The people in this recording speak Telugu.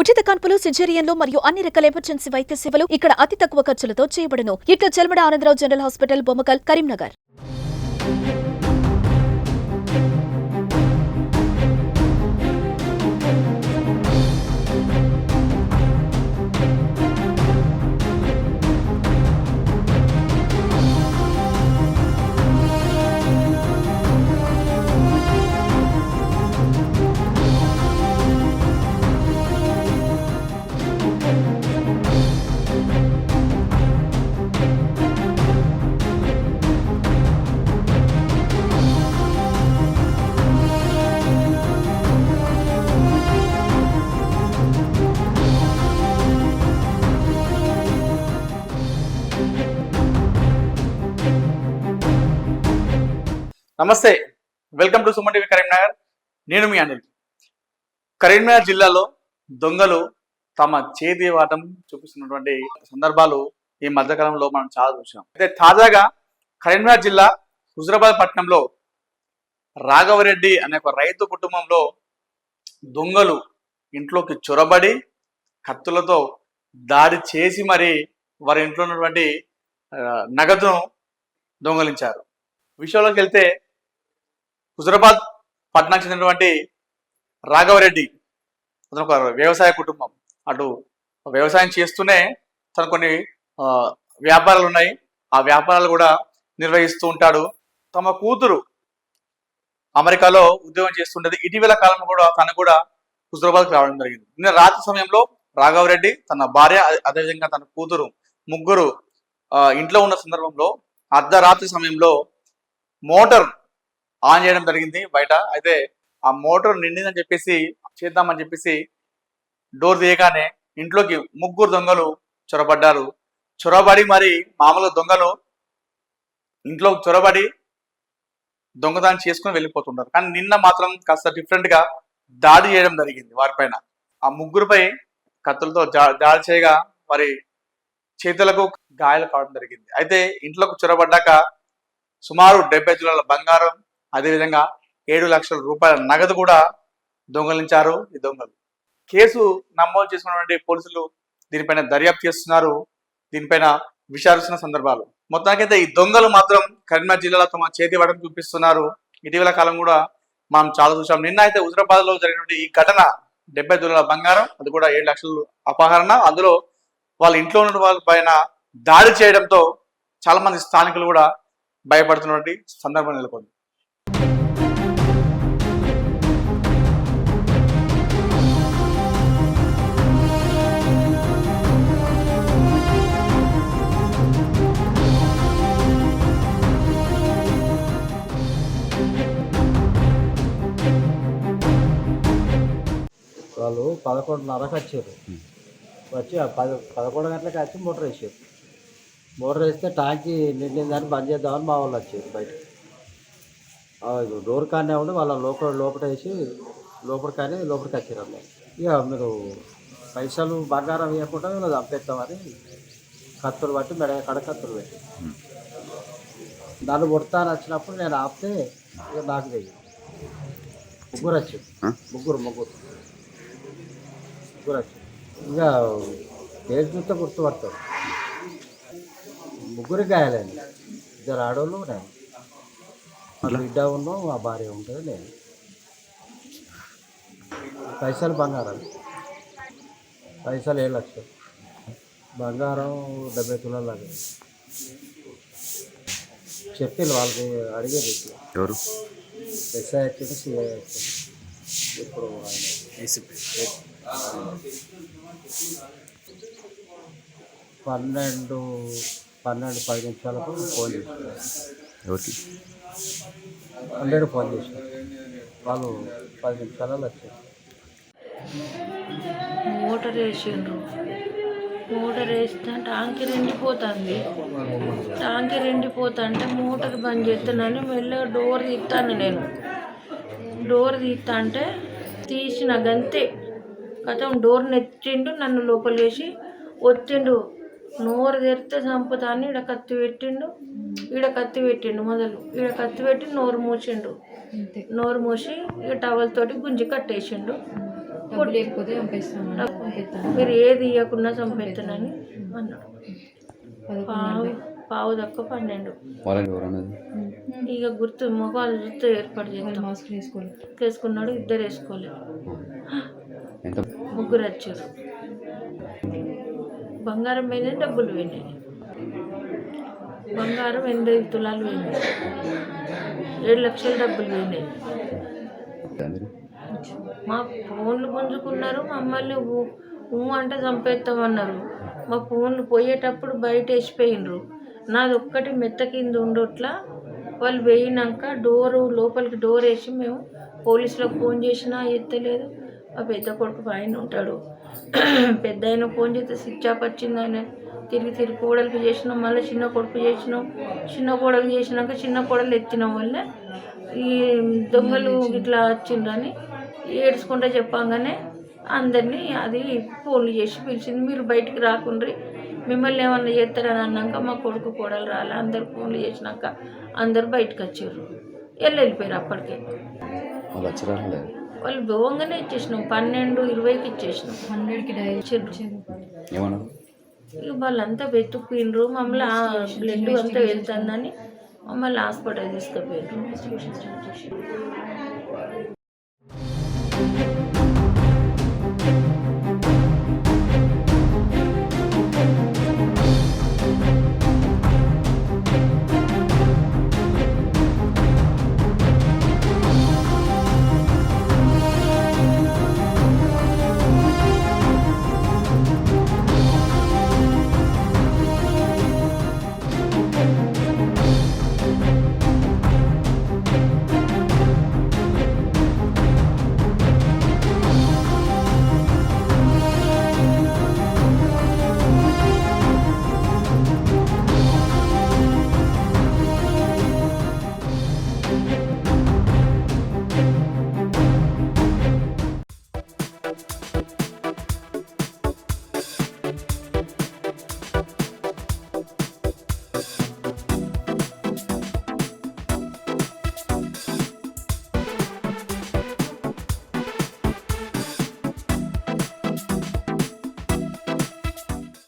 ఉచిత కాన్పులు, సిజేరియన్లు మరియు అన్ని రకాల ఎమర్జెన్సీ వైద్య సేవలు ఇక్కడ అతి తక్కువ ఖర్చులతో చేయబడును. ఇట్లా చెల్మడ ఆనందరావు జనరల్ హాస్పిటల్, బొమ్మకల్, కరీంనగర్. నమస్తే, welcome to Suman TV Karimnagar. నేను మీ అనిల్. కరీంనగర్ జిల్లాలో దొంగలు తమ చేతి వాటం చూపిస్తున్నటువంటి సందర్భాలు ఈ మధ్యకాలంలో మనం చాలా చూసాం. అయితే తాజాగా కరీంనగర్ జిల్లా హుజురాబాద్ పట్టణంలో రాఘవరెడ్డి అనే ఒక రైతు కుటుంబంలో దొంగలు ఇంట్లోకి చొరబడి కత్తులతో దాడి చేసి మరి వారి ఇంట్లో ఉన్నటువంటి నగదును దొంగలించారు. విషయంలోకి వెళ్తే హుజురాబాద్ పట్టణానికి చెందినటువంటి రాఘవరెడ్డి అతను ఒక వ్యవసాయ కుటుంబం. అటు వ్యవసాయం చేస్తూనే తను కొన్ని వ్యాపారాలు ఉన్నాయి, ఆ వ్యాపారాలు కూడా నిర్వహిస్తూ ఉంటాడు. తమ కూతురు అమెరికాలో ఉద్యోగం చేస్తుంటది. ఇటీవల కాలంలో కూడా తను కూడా హుజురాబాద్కి రావడం జరిగింది. నిన్న రాత్రి సమయంలో రాఘవరెడ్డి, తన భార్య, అదేవిధంగా తన కూతురు ముగ్గురు ఇంట్లో ఉన్న సందర్భంలో అర్ధరాత్రి సమయంలో మోటార్ ఆన్ చేయడం జరిగింది బయట. అయితే ఆ మోటార్ నిండిందని చెప్పేసి చేద్దామని చెప్పేసి డోర్ తీయగానే ఇంట్లోకి ముగ్గురు దొంగలు చొరబడ్డారు. చొరబడి మరి మామూలు దొంగలు ఇంట్లో చొరబడి దొంగతనం చేసుకుని వెళ్ళిపోతున్నారు. కానీ నిన్న మాత్రం కాస్త డిఫరెంట్ గా దాడి చేయడం జరిగింది వారిపైన. ఆ ముగ్గురుపై కత్తులతో దాడి చేయగా వారి చేతులకు గాయాలు కావడం జరిగింది. అయితే ఇంట్లోకి చొరబడ్డాక సుమారు 70 తులాల బంగారం, అదేవిధంగా 7 లక్షల రూపాయల నగదు కూడా దొంగలించారు ఈ దొంగలు. కేసు నమోదు చేసుకున్నటువంటి పోలీసులు దీనిపైన దర్యాప్తు చేస్తున్నారు, దీనిపైన విచారిస్తున్న సందర్భాలు. మొత్తానికైతే ఈ దొంగలు మాత్రం కరీంనగర్ జిల్లాలో తమ చేతి వాటం చూపిస్తున్నారు. ఇటీవల కాలం కూడా మనం చాలా చూసాం. నిన్న అయితే హుజురాబాద్ లో జరిగినటువంటి ఈ ఘటన 70 తులాల బంగారం, అది కూడా 7 లక్షలు అపహరణ, అందులో వాళ్ళ ఇంట్లో ఉన్న వాళ్ళ పైన దాడి చేయడంతో చాలా మంది స్థానికులు కూడా భయపడుతున్నటువంటి సందర్భం నెలకొంది. వాళ్ళు 11:30కి వచ్చారు. వచ్చి 11 గంటలకు వచ్చి మోటార్ వేసారు. మోటార్ వేస్తే ట్యాంకి నిండిందని బంద్ చేద్దామని మా వాళ్ళు వచ్చారు బయటకు. డోర్ కానే ఉండి వాళ్ళ లోపల వేసి లోపలికి వచ్చారు అమ్మ. ఇక మీరు పైసలు బంగారం ఇవ్వకుండా మేము చంపేస్తామని కత్తులు పట్టి మెడ కడ కత్తులు పెట్టి దాన్ని కొడతాను వచ్చినప్పుడు నేను ఆపితే ఇక నాకు తెలియదు. ముగ్గురు వచ్చారు. ముగ్గురు వచ్చారు. ఇక పేరు చూస్తే గుర్తుపడతారు. ముగ్గురికి గాయాలండి. 2 ఆడవాళ్ళు, నేను, మా బిడ్డ ఉన్నాం, మా భార్య ఉంటుంది, నేను. పైసలు బంగారం, పైసలు 7 లక్షలు, బంగారం 70 తులాలు లాగా చెప్పిళ్ళు. వాళ్ళకి అడిగేది ఎవరు ఎస్ఐ వచ్చాడు, సిఐ వచ్చాడు. ఇప్పుడు ఆయన 12-10 నిమిషాలకు ఫోన్ చేశారు. ఎవరికి 100 ఫోన్ చేశారు. వాళ్ళు 10 నిమిషాలలో వచ్చారు. మోటార్ వేసిండ్రు. మోటార్ వేస్తే ట్యాంకి రెండిపోతుంది. ట్యాంకి రెండిపోతుంటే మోటార్ బంద్ చేస్తున్నాను. మెల్లగా డోర్ తీస్తాను. నేను డోర్ తీస్తా అంటే తీసిన గంతే కథం డోర్ నెచ్చిండు. నన్ను లోపల వేసి ఒత్తిండు. నోరు తెరిస్తే చంపుతాన్ని ఈడ కత్తి పెట్టిండు. మొదలు ఈడ కత్తి పెట్టి నోరు మూసిండు. నోరు మూసి ఇక టవల్ తోటి గుంజి కట్టేసిండు. లేకపోతే పంపిస్తాను. మీరు ఏది ఇవ్వకుండా చంపేస్తానని అన్నాడు. పావు తక్కువ 12. వాళ్ళని ఎవరన్నది ఇక గుర్తు మొగాలు చూస్తే ఏర్పాటు చేస్తాం. మాస్క్ వేసుకోలేదు. వేసుకున్నాడు, 2 వేసుకోలేదు. ఎంత 3 వచ్చారు. బంగారం పోయినాయి, డబ్బులు పోయినాయి. బంగారం 8 తులాలు పోయింది, 7 లక్షల డబ్బులు పోయినాయి. మీరు మా ఫోన్లు గుంజుకున్నారు, మమ్మల్ని అంటే చంపేస్తామన్నారు. మా ఫోన్లు పోయేటప్పుడు బయట వేసిపోయినరు. నాది ఒక్కటి మెత్త కింద ఉండట్లా. వాళ్ళు పోయినాక లోపలికి డోర్ వేసి మేము పోలీసులకు ఫోన్ చేసినా ఎత్తలేదు. ఆ పెద్ద కొడుకు పైన ఉంటాడు, పెద్ద ఆయన ఫోన్ చేస్తే స్విచ్ ఆఫ్ వచ్చింది. ఆయన తిరిగి కోడలికి చేసినాం, మళ్ళీ చిన్న కొడుకు చేసినాం. చిన్న కోడలు చేసినాక చిన్న కోడలు ఎత్తినాం వల్ల ఈ దొంగలు ఇట్లా వచ్చిండ్రని ఏడ్చుకుంటూ చెప్పంగానే అందరినీ అది ఫోన్లు చేసి పిలిచింది. మీరు బయటికి రాకుండ్రి, మిమ్మల్ని ఏమన్నా చేస్తారని అన్నాక మా కొడుకు కోడలు రాలే. అందరు ఫోన్లు చేసినాక అందరు బయటకు వచ్చారు, వెళ్ళిపోయారు. అప్పటికే వాళ్ళు వచ్చారా లేదు వాళ్ళు భోగంగానే ఇచ్చేసినాం, 12:20కి ఇచ్చేసినాం. 100కి డైరీ ఏమన్నారు ఇక వాళ్ళంతా వెతుక్కున్నారు. మమ్మల్ని బ్లడ్ అంతా వెళ్తుందని మమ్మల్ని హాస్పిటల్ తీసుకుపోయారు.